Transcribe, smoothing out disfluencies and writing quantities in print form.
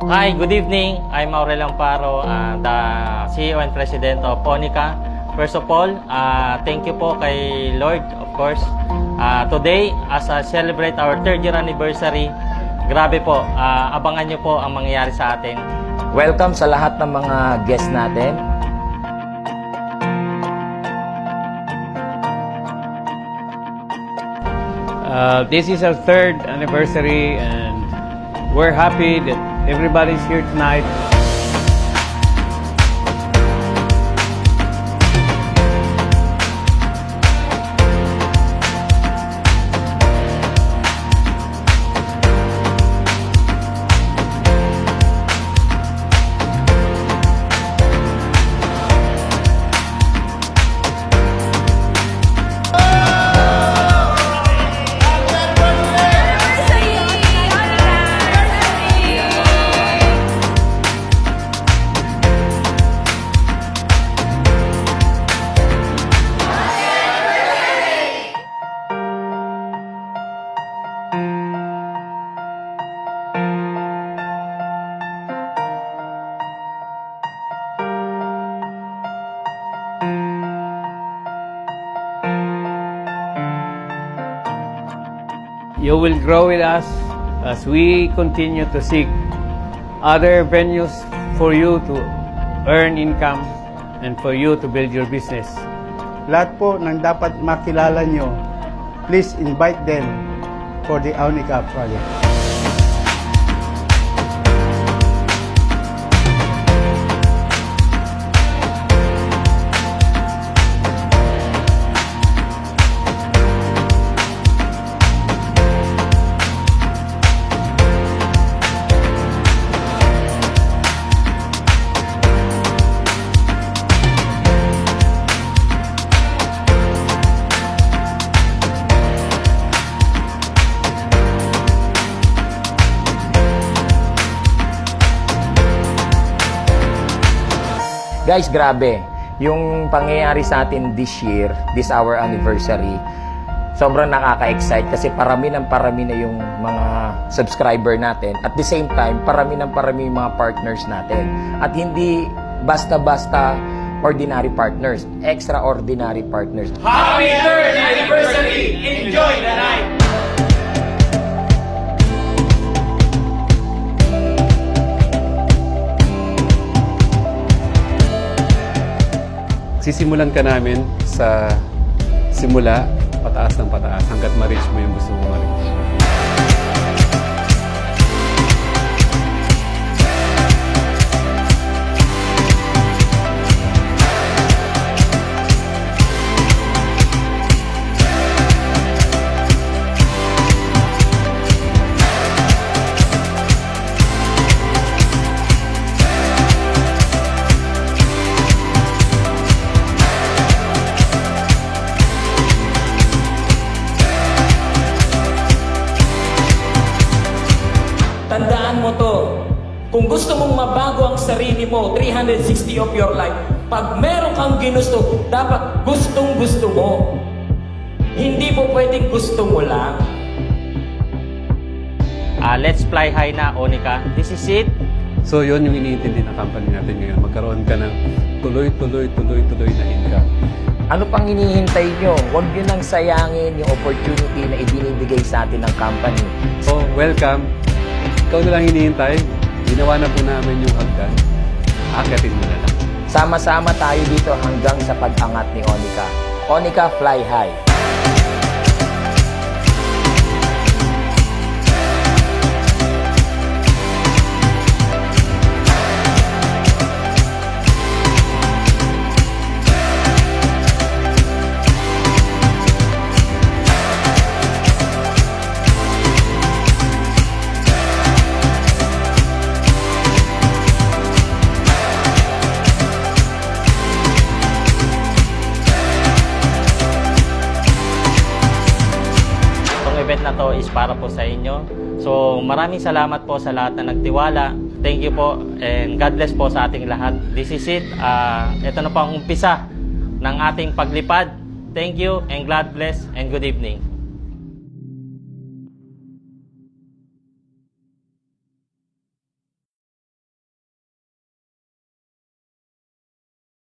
Hi, good evening. I'm Aurel Amparo, the CEO and President of Onica. First of all, thank you po kay Lord, of course. Today, as I celebrate our 3rd year anniversary, grabe po, abangan nyo po ang mangyayari sa atin. Welcome sa lahat ng mga guests natin. This is our 3rd anniversary and we're happy that everybody's here tonight. You will grow with us as we continue to seek other venues for you to earn income and for you to build your business. Lahat po ng dapat makilala nyo, please invite them for the Onica project. Guys, grabe. Yung pangyayari sa atin this year, this our anniversary, sobrang nakaka-excite kasi parami na yung mga subscriber natin. At the same time, parami yung mga partners natin. At hindi basta-basta ordinary partners, extraordinary partners. Happy 3rd anniversary! Enjoy the night! Sisimulan ka namin sa simula, pataas ng pataas, hanggat ma-reach mo yung gusto mo ma-reach. Tandaan mo to, kung gusto mong mabago ang sarili mo, 360 of your life, pag meron kang ginusto, dapat gustong-gusto mo. Hindi po pwedeng gusto mo lang. Let's fly high na, Onica. This is it. So yun yung iniintindi ng company natin ngayon. Magkaroon ka ng tuloy na income. Ano pang hinihintay nyo? Huwag nyo nang sayangin yung opportunity na ibinibigay sa atin ng company. So, welcome. Ikaw na lang hinihintay. Ginawa na po namin yung hagdan. Akatin mo na lang. Sama-sama tayo dito hanggang sa pag-angat ni Onica. Onica Fly High. Event na to is para po sa inyo. So maraming salamat po sa lahat na nagtiwala. Thank you po and God bless po sa ating lahat. This is it. Ito na po ang umpisa ng ating paglipad. Thank you and God bless and good evening.